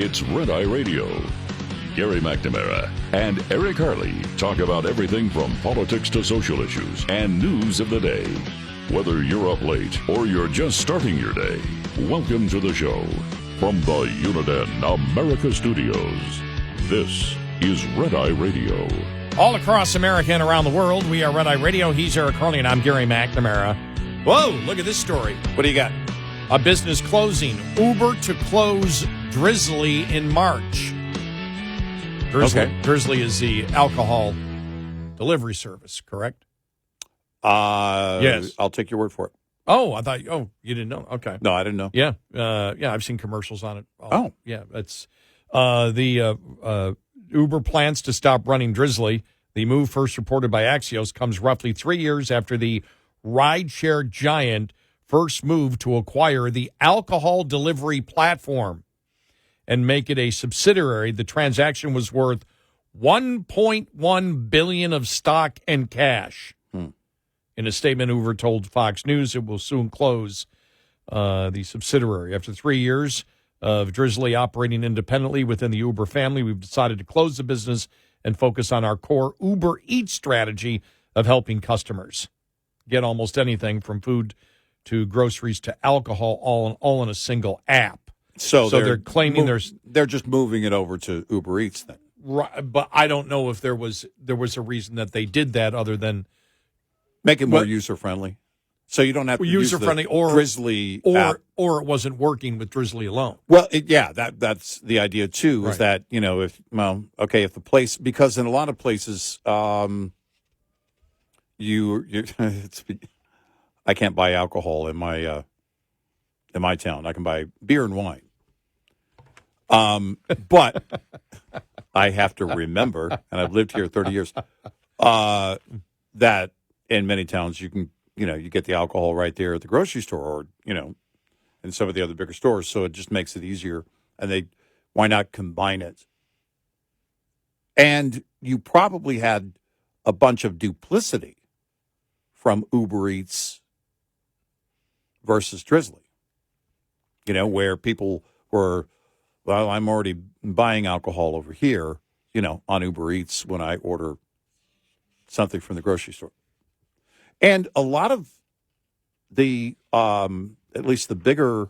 It's Red Eye Radio. Gary McNamara and Eric Harley talk about everything from politics to social issues and news of the day. Whether you're up late or you're just starting your day, welcome to the show. From the Uniden America Studios, this is Red Eye Radio. All across America and around the world, we are Red Eye Radio. He's Eric Harley, and I'm Gary McNamara. Whoa, look at this story. What do you got? A business closing. Uber to close Drizzly in March. Drizzly is the alcohol delivery service, correct? Yes. I'll take your word for it. Oh, I thought. Oh, you didn't know? Okay. No, I didn't know. Yeah, I've seen commercials on it. Oh. Yeah. It's the Uber plans to stop running Drizzly. The move, first reported by Axios, comes roughly 3 years after the rideshare giant first moved to acquire the alcohol delivery platform and make it a subsidiary. The transaction was worth $1.1 billion of stock and cash. In a statement, Uber told Fox News it will soon close the subsidiary. After 3 years of Drizzly operating independently within the Uber family, we've decided to close the business and focus on our core Uber Eats strategy of helping customers get almost anything from food to groceries to alcohol all in a single app. So they're claiming they're just moving it over to Uber Eats then. Right, but I don't know if there was a reason that they did that other than make it more user friendly. So you don't have to use the Drizzly app. Or it wasn't working with Drizzly alone. Well, that's the idea too. Is that if the place, because in a lot of places I can't buy alcohol in my town. I can buy beer and wine. But I have to remember, and I've lived here 30 years, that in many towns you can, you get the alcohol right there at the grocery store or, in some of the other bigger stores. So it just makes it easier. And why not combine it? And you probably had a bunch of duplicity from Uber Eats versus Drizzly, where people were, well, I'm already buying alcohol over here, on Uber Eats when I order something from the grocery store. And a lot of the, at least the bigger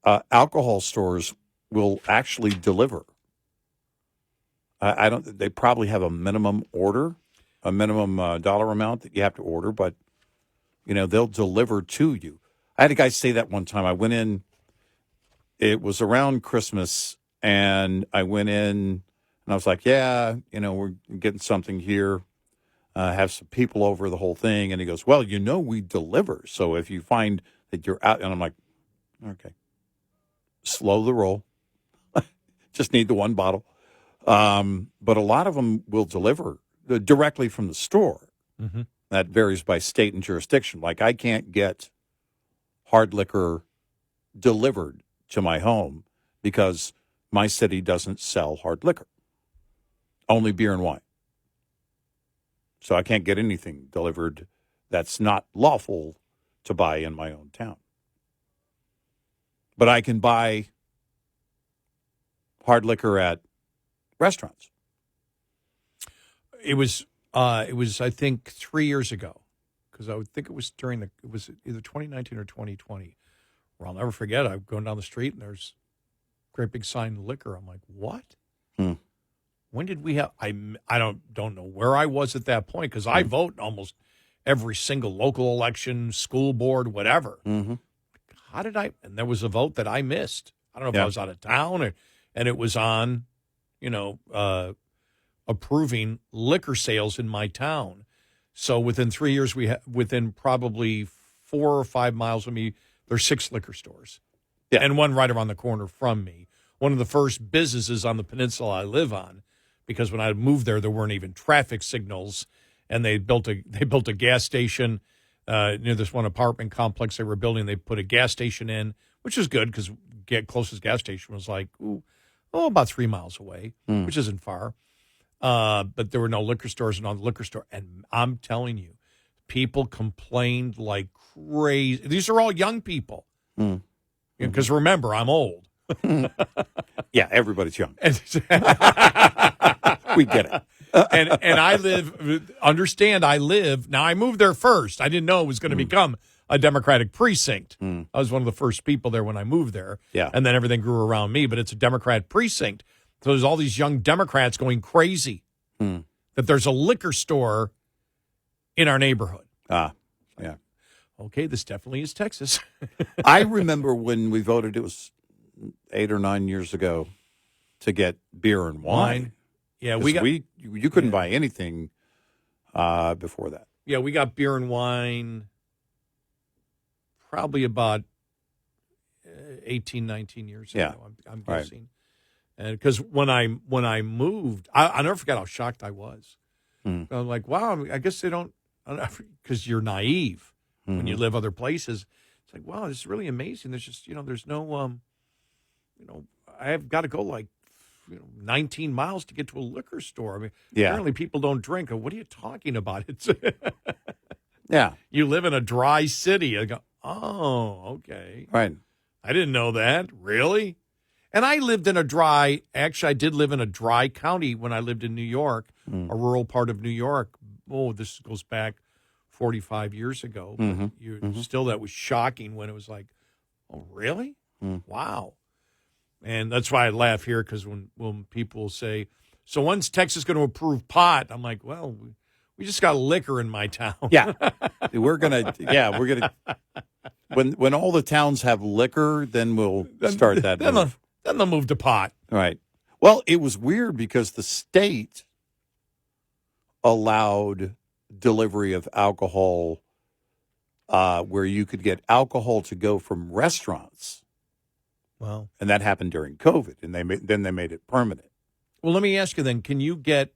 alcohol stores will actually deliver. They probably have a minimum order, a minimum dollar amount that you have to order, but, they'll deliver to you. I had a guy say that one time. I went in, it was around Christmas, and I went in, and I was like, yeah, we're getting something here. Have some people over, the whole thing. And he goes, well, we deliver. So if you find that you're out, and I'm like, okay, slow the roll. Just need the one bottle. But a lot of them will deliver directly from the store. Mm-hmm. That varies by state and jurisdiction. Like I can't get hard liquor delivered to my home because my city doesn't sell hard liquor, only beer and wine. So I can't get anything delivered that's not lawful to buy in my own town. But I can buy hard liquor at restaurants. It was I think 3 years ago, because I would think it was either 2019 or 2020, where I'll never forget. I'm going down the street and there's a great big sign liquor. I'm like, what? When did we have? I don't know where I was at that point because I vote in almost every single local election, school board, whatever. Mm-hmm. How did I? And there was a vote that I missed. I don't know if I was out of town and it was on, approving liquor sales in my town. So within 3 years, within probably 4 or 5 miles of me, there's 6 liquor stores, and one right around the corner from me. One of the first businesses on the peninsula I live on. Because when I moved there weren't even traffic signals, and they built a gas station near this one apartment complex they were building. They put a gas station in, which is good because closest gas station was like about 3 miles away, which isn't far. But there were no liquor stores and on the liquor store, and I'm telling you, people complained like crazy. These are all young people, because remember, I'm old. Yeah, everybody's young. And, We get it. and I live, now I moved there first. I didn't know it was going to become a Democratic precinct. I was one of the first people there when I moved there. Yeah. And then everything grew around me, but it's a Democrat precinct. So there's all these young Democrats going crazy that there's a liquor store in our neighborhood. Yeah. Okay, this definitely is Texas. I remember when we voted, it was 8 or 9 years ago, to get beer and wine. Yeah, you couldn't buy anything before that. Yeah, we got beer and wine probably about 18, 19 years ago, I'm guessing. And because when I moved, I never forgot how shocked I was. I'm like, wow, I guess they don't, because you're naive when you live other places. It's like, wow, this is really amazing. There's just, there's no, I've got to go like 19 miles to get to a liquor store. I mean, apparently people don't drink. What are you talking about? It's you live in a dry city. I go, oh, okay. Right. I didn't know that. Really? And I lived in I did live in a dry county when I lived in New York, a rural part of New York. Oh, this goes back 45 years ago. But still, that was shocking when it was like, oh, really? Wow. And that's why I laugh here, because when people say, so when's Texas going to approve pot? I'm like, well, we just got liquor in my town. Yeah. we're going to, when all the towns have liquor, then we'll start that move. Then they'll move to pot. Right. Well, it was weird because the state allowed delivery of alcohol where you could get alcohol to go from restaurants. Wow. And that happened during COVID, and then they made it permanent. Well, let me ask you then, can you get,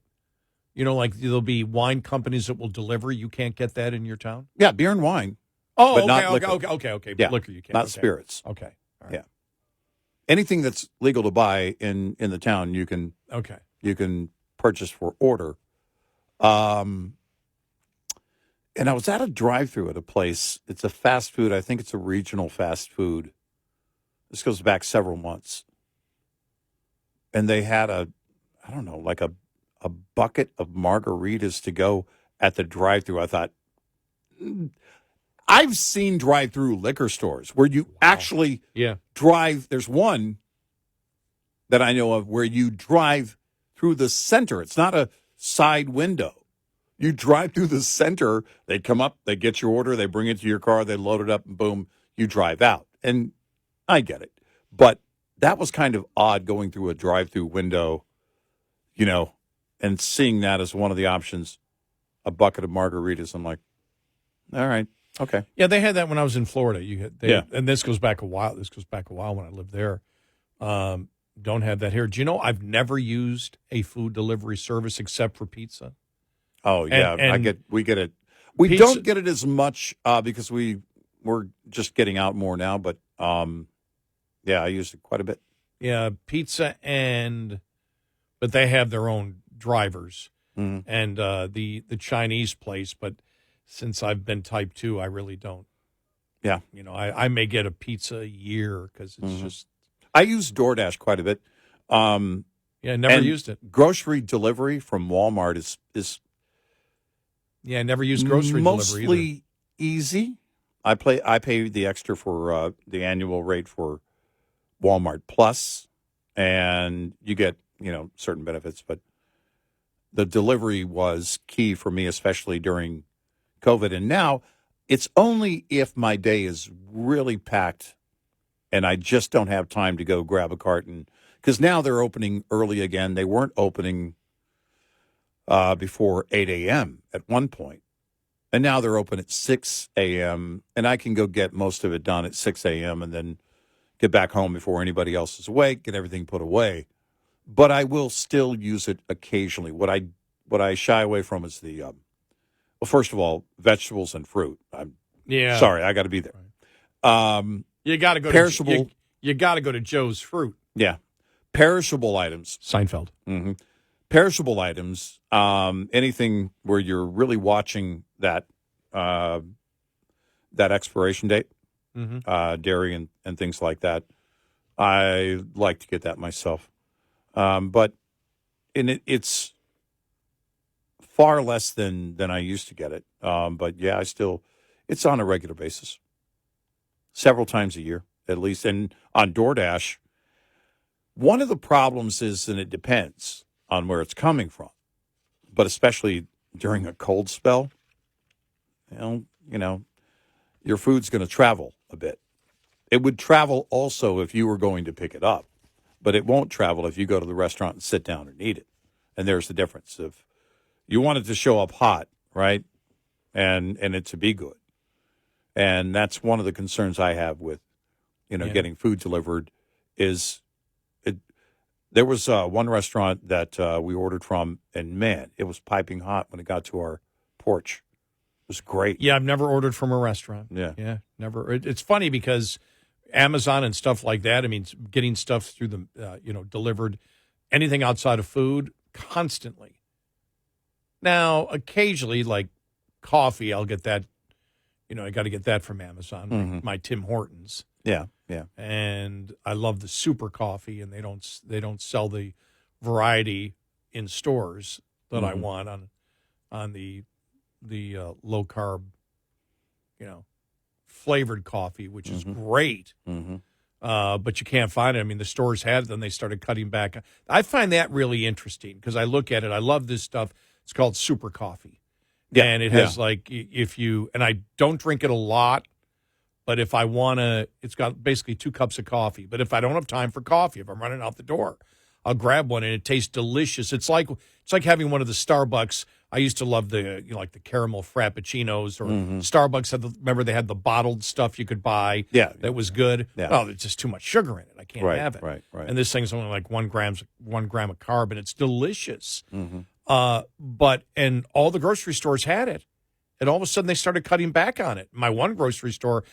like there'll be wine companies that will deliver. You can't get that in your town? Yeah, beer and wine. Oh, but okay, not okay, liquor. okay. Yeah, But liquor you can't. not Okay. spirits. Okay. All right. Yeah. Anything that's legal to buy in the town, you can purchase for order. And I was at a drive-through at a place. It's a fast food. I think it's a regional fast food. This goes back several months. And they had like a bucket of margaritas to go at the drive-through. I thought, I've seen drive-through liquor stores where you actually drive. There's one that I know of where you drive through the center. It's not a side window. You drive through the center. They come up, they get your order, they bring it to your car, they load it up, and boom, you drive out. And I get it. But that was kind of odd going through a drive-through window, and seeing that as one of the options, a bucket of margaritas. I'm like, all right. Okay. Yeah, they had that when I was in Florida. And this goes back a while. This goes back a while when I lived there. Don't have that here. Do you know I've never used a food delivery service except for pizza? Oh yeah, we get it. We pizza, don't get it as much because we're just getting out more now. But I use it quite a bit. Yeah, pizza but they have their own drivers and the Chinese place, but. Since I've been type 2, I really don't. Yeah. I may get a pizza a year because it's just. I use DoorDash quite a bit. Never used it. Grocery delivery from Walmart is. Yeah, I never used grocery delivery either. Mostly easy. I pay the extra for the annual rate for Walmart Plus, and you get certain benefits. But the delivery was key for me, especially during COVID. And now it's only if my day is really packed and I just don't have time to go grab a carton, because now they're opening early again. They weren't opening before 8 a.m. at one point, and now they're open at 6 a.m. and I can go get most of it done at 6 a.m. and then get back home before anybody else is awake, get everything put away. But I will still use it occasionally. What I shy away from is the well, first of all, vegetables and fruit. Sorry, I got to be there. You got to go perishable. You got to go to Joe's Fruit. Yeah, perishable items. Seinfeld. Mm-hmm. Perishable items. Anything where you're really watching that expiration date, dairy and things like that. I like to get that myself. But it's far less than I used to get it. But yeah, it's on a regular basis, several times a year at least. And on DoorDash, one of the problems is, and it depends on where it's coming from, but especially during a cold spell, you know, your food's going to travel a bit. It would travel also if you were going to pick it up, but it won't travel if you go to the restaurant and sit down and eat it. And there's the difference. If you want it to show up hot, right, and it to be good. And that's one of the concerns I have with, getting food delivered is there was one restaurant that we ordered from, and, man, it was piping hot when it got to our porch. It was great. Yeah, I've never ordered from a restaurant. Yeah, never. It's funny because Amazon and stuff like that, I mean, getting stuff through the, delivered, anything outside of food, constantly. Now, occasionally, like coffee, I'll get that, I got to get that from Amazon, my Tim Hortons. Yeah. And I love the super coffee, and they don't sell the variety in stores that I want on the low carb, flavored coffee, which is great. But you can't find it. I mean, the stores had it, then they started cutting back. I find that really interesting because I look at it. I love this stuff. It's called super coffee. Yeah, and it has and I don't drink it a lot, but if I want to, it's got basically 2 cups of coffee. But if I don't have time for coffee, if I'm running out the door, I'll grab one, and it tastes delicious. It's like having one of the Starbucks. I used to love the like the caramel frappuccinos, or Starbucks remember they had the bottled stuff you could buy. Yeah, that was good. Yeah. Well, there's just too much sugar in it. I can't have it. Right. And this thing's only like 1 gram of carb, and it's delicious. And all the grocery stores had it, and all of a sudden they started cutting back on it. My one grocery store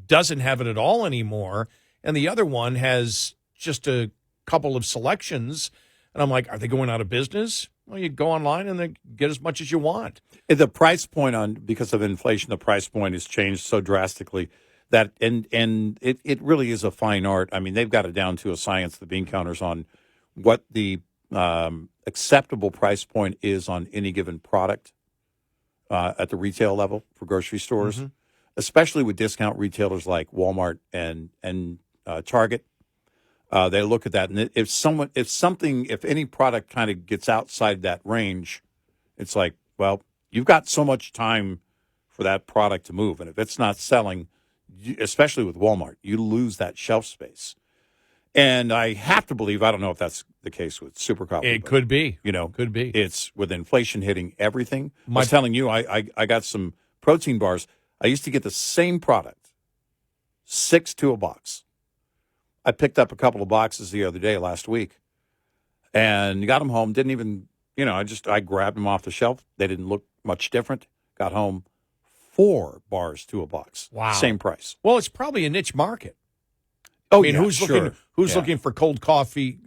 doesn't have it at all anymore, and the other one has just a couple of selections. And I'm like, are they going out of business? Well, you go online and they get as much as you want. The price point because of inflation, the price point has changed so drastically that, and it really is a fine art. I mean, they've got it down to a science, the bean counters, on what the acceptable price point is on any given product at the retail level for grocery stores, especially with discount retailers like Walmart and Target. They look at that, and if any product kind of gets outside that range, it's like, well, you've got so much time for that product to move, and if it's not selling, especially with Walmart, you lose that shelf space. And I have to believe, I don't know if that's the case with super coffee. It could be. Could be. It's with inflation hitting everything. I was telling you, I got some protein bars. I used to get the same product, 6 to a box. I picked up a couple of boxes the other day, last week, and got them home. Didn't even, I grabbed them off the shelf. They didn't look much different. Got home, 4 bars to a box. Wow. Same price. Well, it's probably a niche market. Oh, I mean, who's looking for cold coffee,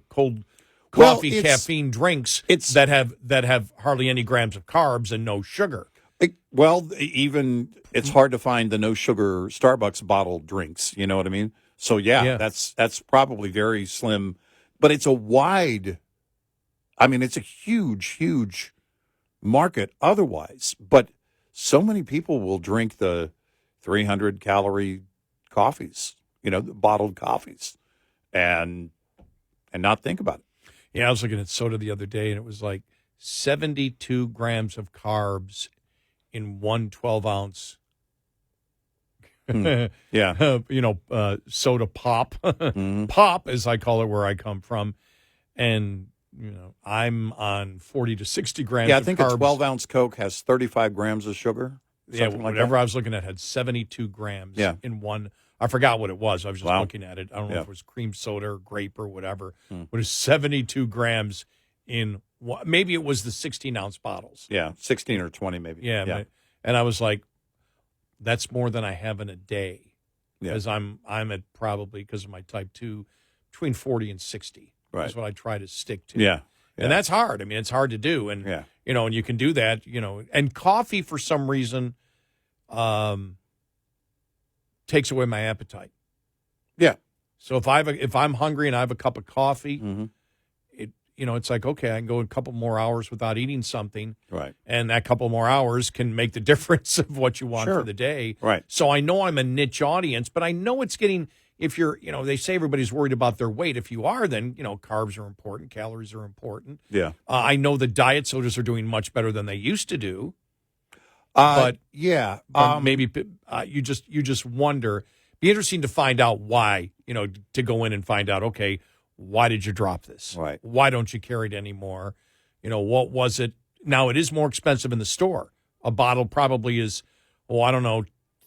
cold coffee caffeine drinks that have hardly any grams of carbs and no sugar? Even it's hard to find the no sugar Starbucks bottled drinks. You know what I mean? So yeah. That's probably very slim, but it's it's a huge market otherwise. But so many people will drink the 300 calorie coffees, the bottled coffees, and not think about it. Yeah, I was looking at soda the other day, and it was like 72 grams of carbs in one 12-ounce. Soda pop, pop as I call it where I come from, and I'm on 40 to 60 grams. Yeah, I think carbs. A 12-ounce Coke has 35 grams of sugar. Yeah, whatever I was looking at had 72 grams in one. I forgot what it was. I was just looking at it. I don't know if it was cream soda or grape or whatever. But it was 72 grams in maybe it was the 16-ounce bottles. Yeah, 16 or 20 maybe. Yeah. And I was like, that's more than I have in a day, because I'm at probably, because of my type 2, between 40 and 60. Right. That's what I try to stick to. Yeah. And that's hard. I mean, it's hard to do. And, and you can do that, and coffee for some reason takes away my appetite. Yeah. So if I'm hungry and I have a cup of coffee, Mm-hmm. it's like, okay, I can go a couple more hours without eating something. Right. And that couple more hours can make the difference of what you want Sure. for the day. Right. So I know I'm a niche audience, but I know it's getting, if you're, they say everybody's worried about their weight. If you are, then, carbs are important, calories are important. Yeah. I know the diet sodas are doing much better than they used to do. But yeah, Maybe you just wonder. Be interesting to find out why, to go in and find out, okay, why did you drop this? Right. Why don't you carry it anymore? What was it? Now, it is more expensive in the store. A bottle probably is, I don't know,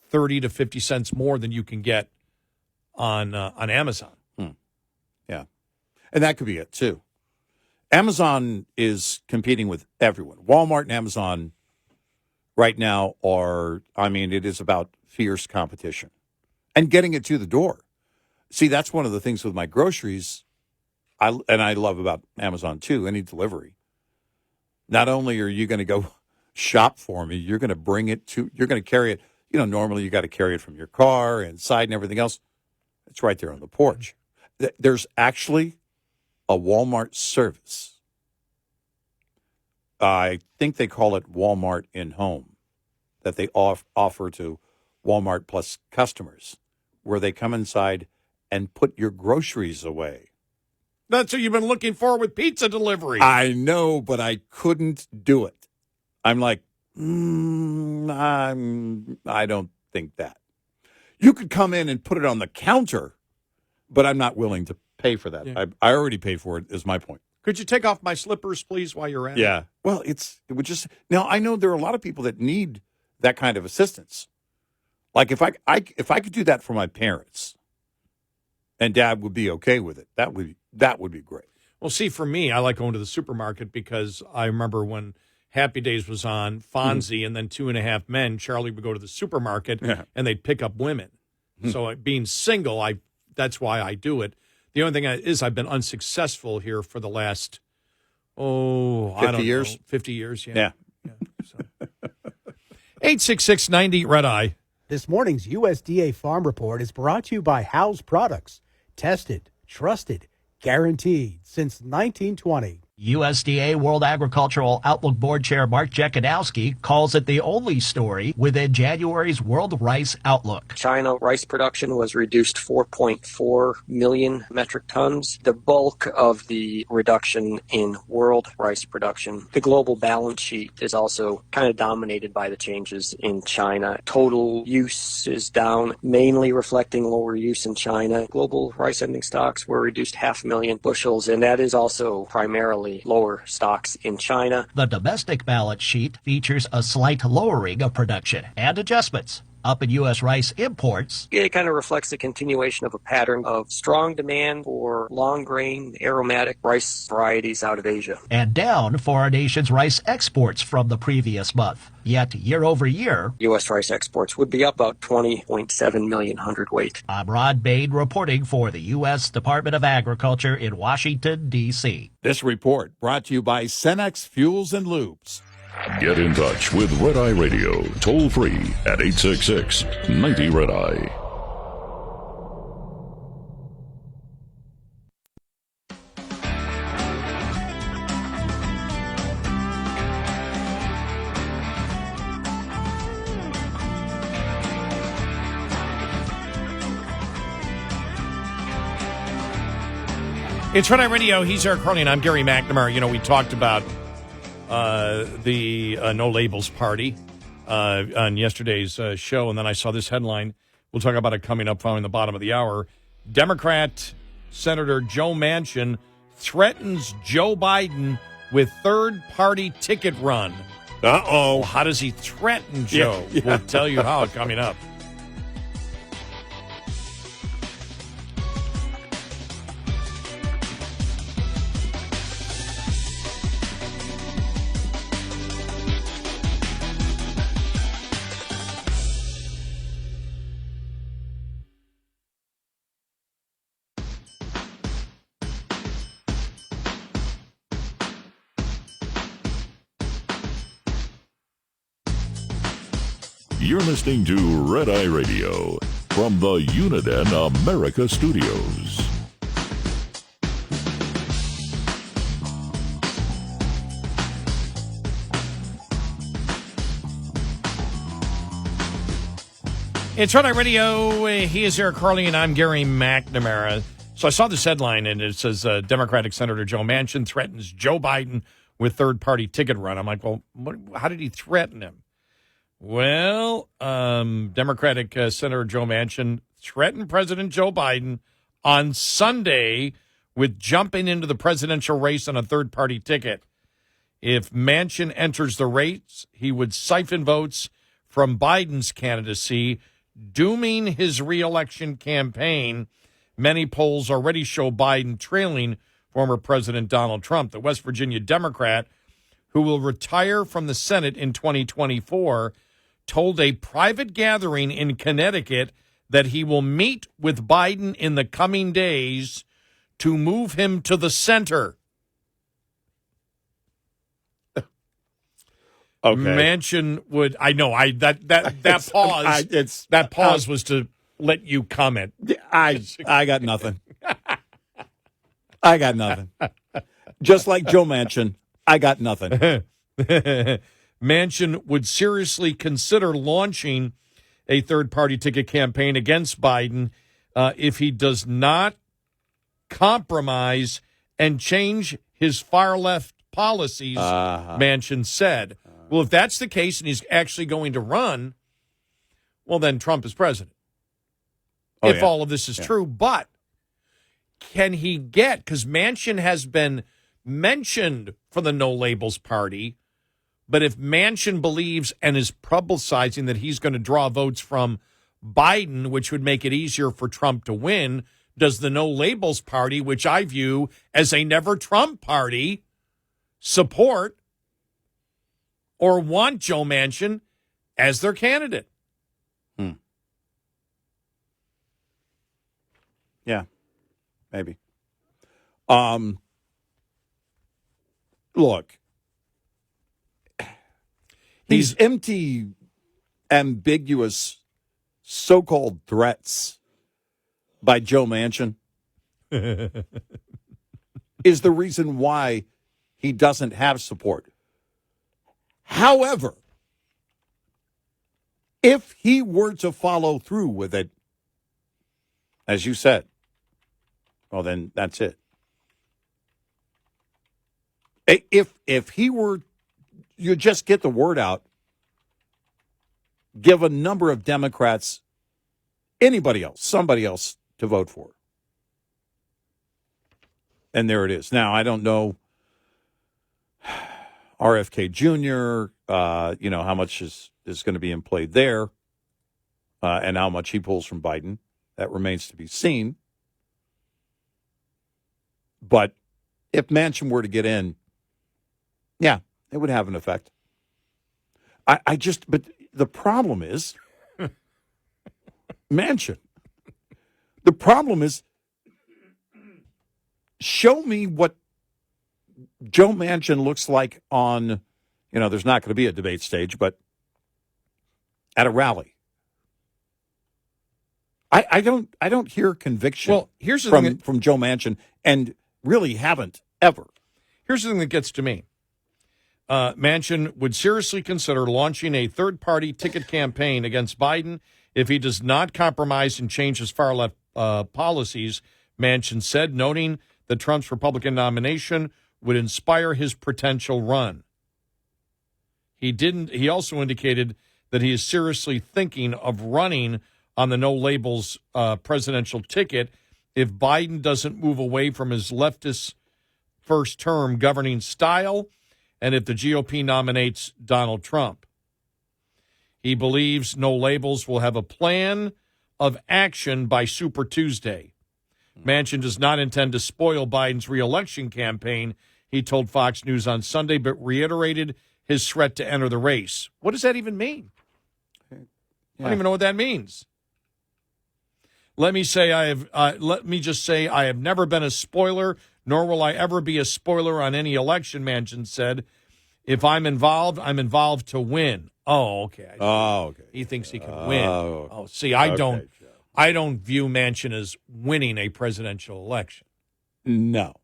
30 to 50 cents more than you can get on Amazon. Yeah. And that could be it, too. Amazon is competing with everyone. Walmart and Amazon right now it is about fierce competition and getting it to the door. See, that's one of the things with my groceries I love about Amazon, too, any delivery. Not only are you going to go shop for me, you're going to carry it. Normally you got to carry it from your car, inside and everything else. It's right there on the porch. There's actually a Walmart service. I think they call it Walmart in-home, that they offer to Walmart Plus customers, where they come inside and put your groceries away. That's what you've been looking for with pizza delivery. I know, but I couldn't do it. I'm like, I don't think that. You could come in and put it on the counter, but I'm not willing to pay for that. Yeah. I already paid for it, is my point. Could you take off my slippers, please, while you're at it? Yeah. Well, it would just now. I know there are a lot of people that need that kind of assistance. Like if I could do that for my parents, and Dad would be okay with it, that would be great. Well, see, for me, I like going to the supermarket because I remember when Happy Days was on, Fonzie, and then 2.5 Men, Charlie would go to the supermarket and they'd pick up women. So being single, that's why I do it. The only thing is I've been unsuccessful here for the last, 50 years? 50 years, Yeah. So. 866-90 Red Eye. This morning's USDA Farm Report is brought to you by House Products. Tested, trusted, guaranteed since 1920. USDA World Agricultural Outlook Board Chair Mark Jekanowski calls it the only story within January's World Rice Outlook. China rice production was reduced 4.4 million metric tons. The bulk of the reduction in world rice production. The global balance sheet is also kind of dominated by the changes in China. Total use is down, mainly reflecting lower use in China. Global rice ending stocks were reduced 500,000 bushels, and that is also primarily lower stocks in China. The domestic balance sheet features a slight lowering of production and adjustments up in U.S. rice imports. It kind of reflects the continuation of a pattern of strong demand for long grain aromatic rice varieties out of Asia. And down for our nation's rice exports from the previous month. Yet year over year, U.S. rice exports would be up about 20.7 million hundredweight. I'm Rod Bain reporting for the U.S. Department of Agriculture in Washington, D.C. This report brought to you by Cenex Fuels and Lubes. Get in touch with Red Eye Radio, toll free at 866-90 Red Eye. It's Red Eye Radio. He's Eric Carney, and I'm Gary McNamara. We talked about the No Labels party on yesterday's show, and then I saw this headline. We'll talk about it coming up following the bottom of the hour. Democrat Senator Joe Manchin threatens Joe Biden with third-party ticket run. Uh-oh. How does he threaten Joe? Yeah. We'll tell you how coming up. You're listening to Red Eye Radio. from the Uniden America Studios. It's Red Eye Radio. He is Eric Carly, and I'm Gary McNamara. So I saw this headline, and it says Democratic Senator Joe Manchin threatens Joe Biden with third-party ticket run. I'm like, well, how did he threaten him? Well, Democratic Senator Joe Manchin threatened President Joe Biden on Sunday with jumping into the presidential race on a third-party ticket. If Manchin enters the race, he would siphon votes from Biden's candidacy, dooming his reelection campaign. Many polls already show Biden trailing former President Donald Trump. The West Virginia Democrat, who will retire from the Senate in 2024, told a private gathering in Connecticut that he will meet with Biden in the coming days to move him to the center. Okay. Manchin would. I know. That pause. That pause was to let you comment. I got nothing. I got nothing. Just like Joe Manchin, I got nothing. Manchin would seriously consider launching a third-party ticket campaign against Biden if he does not compromise and change his far-left policies, Manchin said. Well, if that's the case and he's actually going to run, well, then Trump is president. If all of this is true. But can he get, because Manchin has been mentioned for the No Labels Party, but if Manchin believes and is publicizing that he's going to draw votes from Biden, which would make it easier for Trump to win, does the No Labels Party, which I view as a never Trump party, support or want Joe Manchin as their candidate? Yeah, maybe. Look, these empty, ambiguous, so-called threats by Joe Manchin is the reason why he doesn't have support. However, if he were to follow through with it, as you said, well, then that's it. If he were, you just get the word out, give a number of Democrats, anybody else, somebody else to vote for. And there it is. Now, I don't know RFK Jr., how much is going to be in play there and how much he pulls from Biden. That remains to be seen. But if Manchin were to get in, yeah, it would have an effect. But the problem is, Manchin. The problem is, show me what Joe Manchin looks like on, there's not going to be a debate stage, but at a rally. I don't hear conviction from Joe Manchin, and really haven't ever. Here's the thing that gets to me. Manchin would seriously consider launching a third-party ticket campaign against Biden if he does not compromise and change his far-left policies, Manchin said, noting that Trump's Republican nomination would inspire his potential run. He also indicated that he is seriously thinking of running on the No Labels presidential ticket if Biden doesn't move away from his leftist first-term governing style and if the GOP nominates Donald Trump. He believes No Labels will have a plan of action by Super Tuesday. Manchin does not intend to spoil Biden's reelection campaign, he told Fox News on Sunday, but reiterated his threat to enter the race. What does that even mean? I don't even know what that means. Let me just say I have never been a spoiler, nor will I ever be a spoiler on any election, Manchin said. If I'm involved to win. Oh, okay. Oh, okay. He thinks he can win. See, I don't. I don't view Manchin as winning a presidential election. No.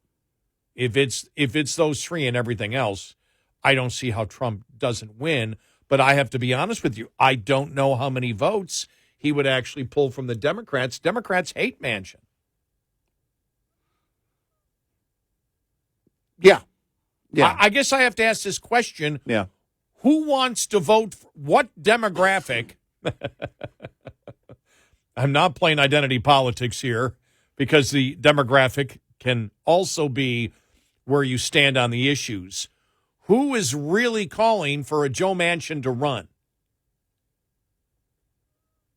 If it's those three and everything else, I don't see how Trump doesn't win. But I have to be honest with you. I don't know how many votes he would actually pull from the Democrats. Democrats hate Manchin. Yeah. Yeah. I guess I have to ask this question. Yeah. Who wants to vote for what demographic? I'm not playing identity politics here because the demographic can also be where you stand on the issues. Who is really calling for a Joe Manchin to run?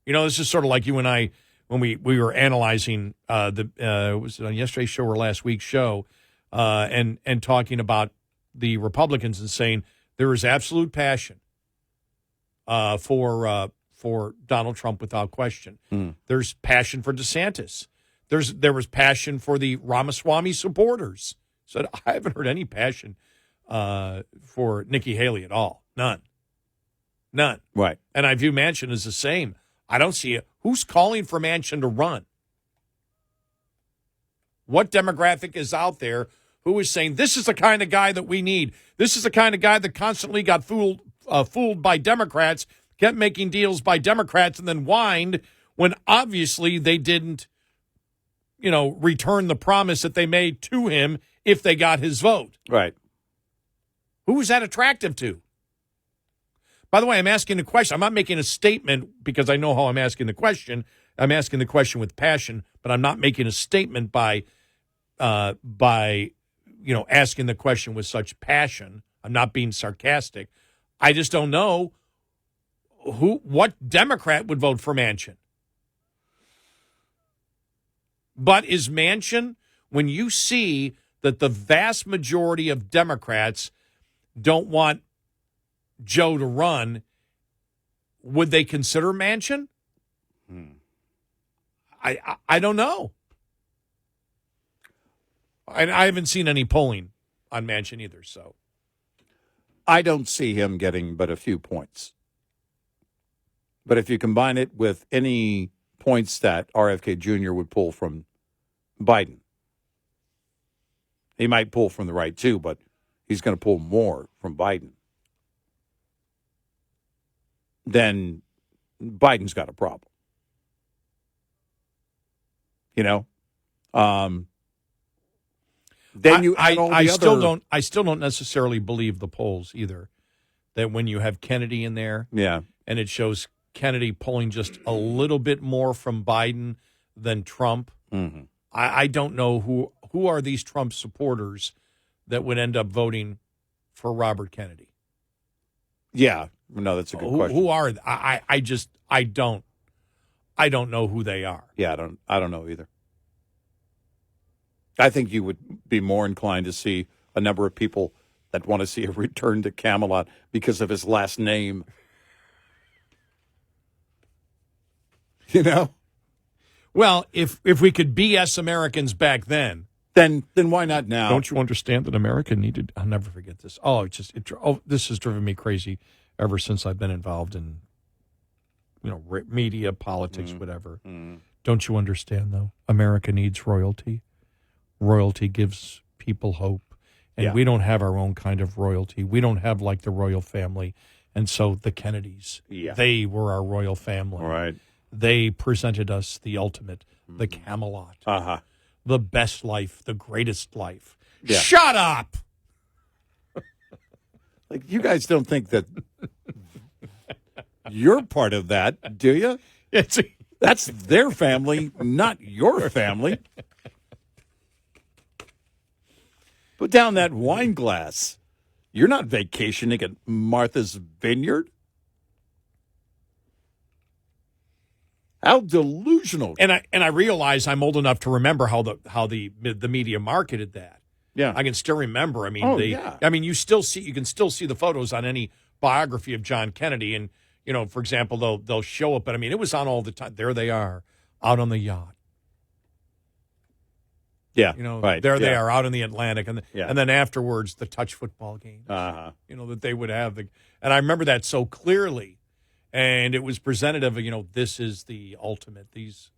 You know, this is sort of like you and I when we were analyzing was it on yesterday's show or last week's show, and talking about the Republicans and saying there is absolute passion for Donald Trump without question. There's passion for DeSantis. There was passion for the Ramaswamy supporters. So I haven't heard any passion for Nikki Haley at all. None. Right. And I view Manchin as the same. I don't see it. Who's calling for Manchin to run? What demographic is out there who is saying this is the kind of guy that we need? This is the kind of guy that constantly got fooled by Democrats, kept making deals by Democrats, and then whined when obviously they didn't, return the promise that they made to him if they got his vote. Right. Who is that attractive to? By the way, I'm asking the question. I'm not making a statement because I know how I'm asking the question. I'm asking the question with passion, but I'm not making a statement by asking the question with such passion. I'm not being sarcastic. I just don't know what Democrat would vote for Manchin. But is Manchin, when you see that the vast majority of Democrats don't want Joe to run, would they consider Manchin? I don't know. I haven't seen any polling on Manchin either, so. I don't see him getting but a few points. But if you combine it with any points that RFK Jr. would pull from Biden, he might pull from the right too, but he's going to pull more from Biden. Then Biden's got a problem. Then you add all the other... I still don't necessarily believe the polls either. That when you have Kennedy in there, and it shows Kennedy pulling just a little bit more from Biden than Trump. Mm-hmm. I don't know who are these Trump supporters that would end up voting for Robert Kennedy. Yeah, no, that's a good question. Who are I don't know who they are. Yeah, I don't know either. I think you would be more inclined to see a number of people that want to see a return to Camelot because of his last name. Well, if we could BS Americans back then why not now? Don't you understand that America needed? I'll never forget this. This has driven me crazy ever since I've been involved in, media, politics, whatever. Don't you understand though? America needs royalty. Royalty gives people hope, and we don't have our own kind of royalty. We don't have like the royal family, and so the Kennedys, they were our royal family. Right. They presented us the ultimate, the Camelot, the best life, the greatest life. Yeah. Shut up! Like, you guys don't think that you're part of that, do you? That's their family, not your family. Put down that wine glass. You're not vacationing at Martha's Vineyard. How delusional! And I realize I'm old enough to remember how the media marketed that. Yeah, I can still remember. I mean, you can still see the photos on any biography of John Kennedy, and for example, they'll show it. But I mean, it was on all the time. There they are, out on the yacht. Yeah, right. There they are out in the Atlantic, and then afterwards the touch football game. That they would have and I remember that so clearly, and it was presented of this is the ultimate. These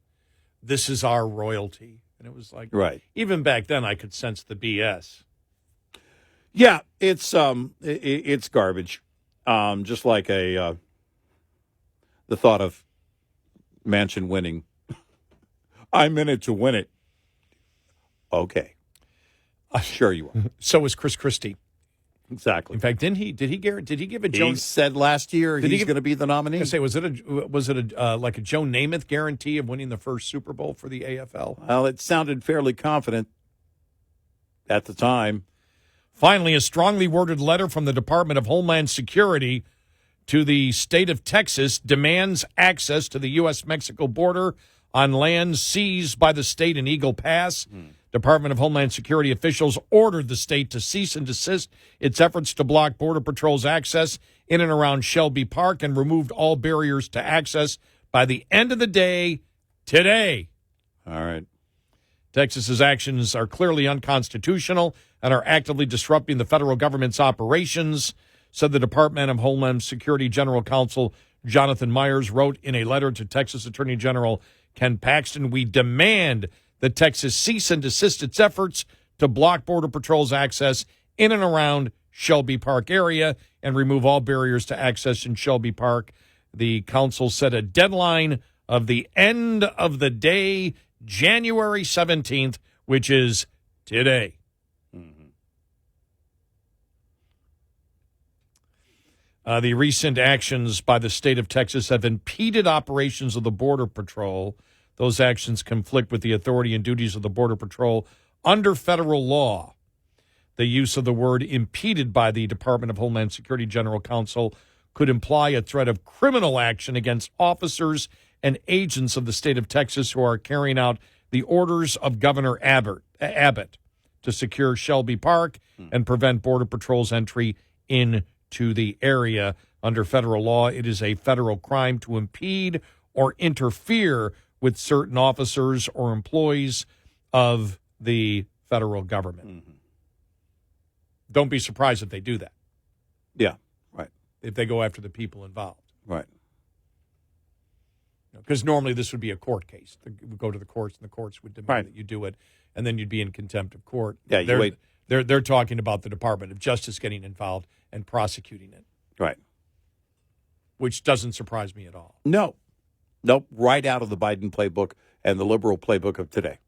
this is our royalty. And it was like, Right. even back then, I could sense the BS. Yeah, it's garbage. Just like the thought of Manchin winning. I'm in it to win it. Okay. Sure you are. So was Chris Christie. Exactly. In fact, did he give a Joe? He said last year he's going to be the nominee. I say, was it like a Joe Namath guarantee of winning the first Super Bowl for the AFL? Well, it sounded fairly confident at the time. Finally, a strongly worded letter from the Department of Homeland Security to the state of Texas demands access to the U.S.-Mexico border on land seized by the state in Eagle Pass. Department of Homeland Security officials ordered the state to cease and desist its efforts to block Border Patrol's access in and around Shelby Park and removed all barriers to access by the end of the day today. All right. Texas's actions are clearly unconstitutional and are actively disrupting the federal government's operations, said the Department of Homeland Security General Counsel Jonathan Myers wrote in a letter to Texas Attorney General Ken Paxton. We demand that Texas cease and desist its efforts to block Border Patrol's access in and around Shelby Park area and remove all barriers to access in Shelby Park. The council set a deadline of the end of the day, January 17th, which is today. The recent actions by the state of Texas have impeded operations of the Border Patrol. Those actions conflict with the authority and duties of the Border Patrol under federal law. The use of the word impeded by the Department of Homeland Security General Counsel could imply a threat of criminal action against officers and agents of the state of Texas who are carrying out the orders of Governor Abbott to secure Shelby Park and prevent Border Patrol's entry into the area. Under federal law, it is a federal crime to impede or interfere with certain officers or employees of the federal government. Don't be surprised if they do that. Yeah, right. If they go after the people involved. Right. Because normally this would be a court case. It would go to the courts, and the courts would demand that you do it, and then you'd be in contempt of court. Yeah, you wait. They're talking about the Department of Justice getting involved and prosecuting it. Right. Which doesn't surprise me at all. No. Nope. Right out of the Biden playbook and the liberal playbook of today.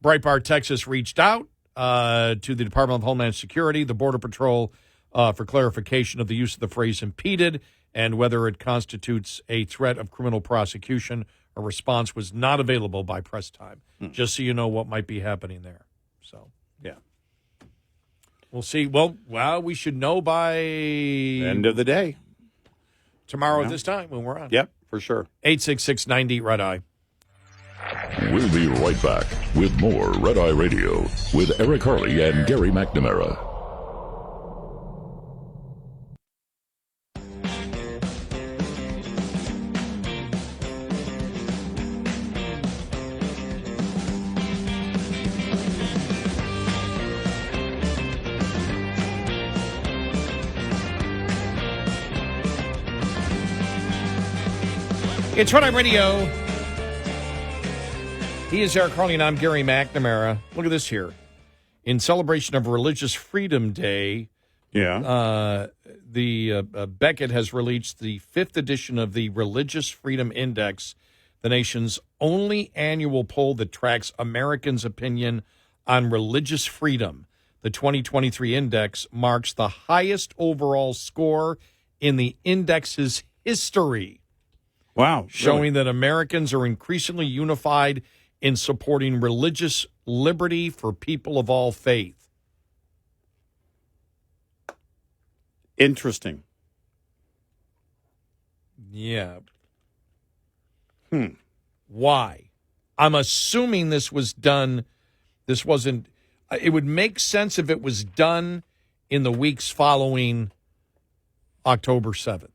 Breitbart, Texas reached out to the Department of Homeland Security, the Border Patrol, for clarification of the use of the phrase impeded and whether it constitutes a threat of criminal prosecution. A response was not available by press time, just so you know what might be happening there. So, yeah. We'll see. Well, we should know by end of the day. Tomorrow at this time when we're on. Yep, for sure. 866-90 Red Eye. We'll be right back with more Red Eye Radio with Eric Harley and Gary McNamara. It's Red Eye Radio. He is Eric Harley, and I'm Gary McNamara. Look at this here. In celebration of Religious Freedom Day, the Beckett has released the 5th edition of the Religious Freedom Index, the nation's only annual poll that tracks Americans' opinion on religious freedom. The 2023 index marks the highest overall score in the index's history. Wow. Showing that Americans are increasingly unified in supporting religious liberty for people of all faith. Interesting. Yeah. Why? I'm assuming this wasn't, it would make sense if it was done in the weeks following October 7th.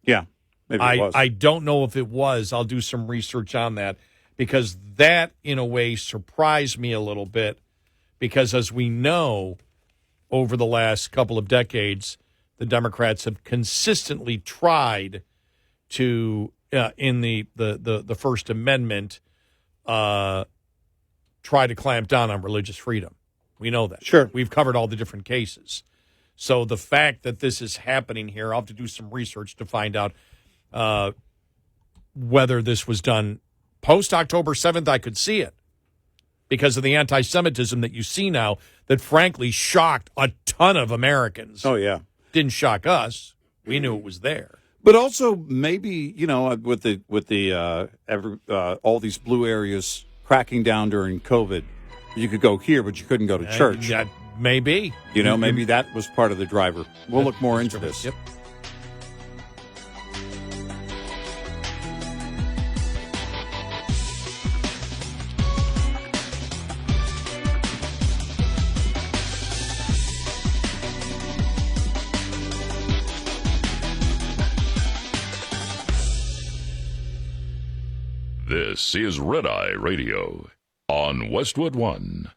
Yeah. Maybe it was. I don't know if it was. I'll do some research on that because that, in a way, surprised me a little bit because, as we know, over the last couple of decades, the Democrats have consistently tried to in the First Amendment try to clamp down on religious freedom. We know that. Sure. We've covered all the different cases. So the fact that this is happening here, I'll have to do some research to find out whether this was done post-October 7th. I could see it because of the anti-Semitism that you see now that, frankly, shocked a ton of Americans. Oh, yeah. Didn't shock us. We knew it was there. But also maybe, with all these blue areas cracking down during COVID, you could go here, but you couldn't go to church. That may be. Maybe that was part of the driver. We'll look more into this. Yep. This is Red Eye Radio on Westwood One.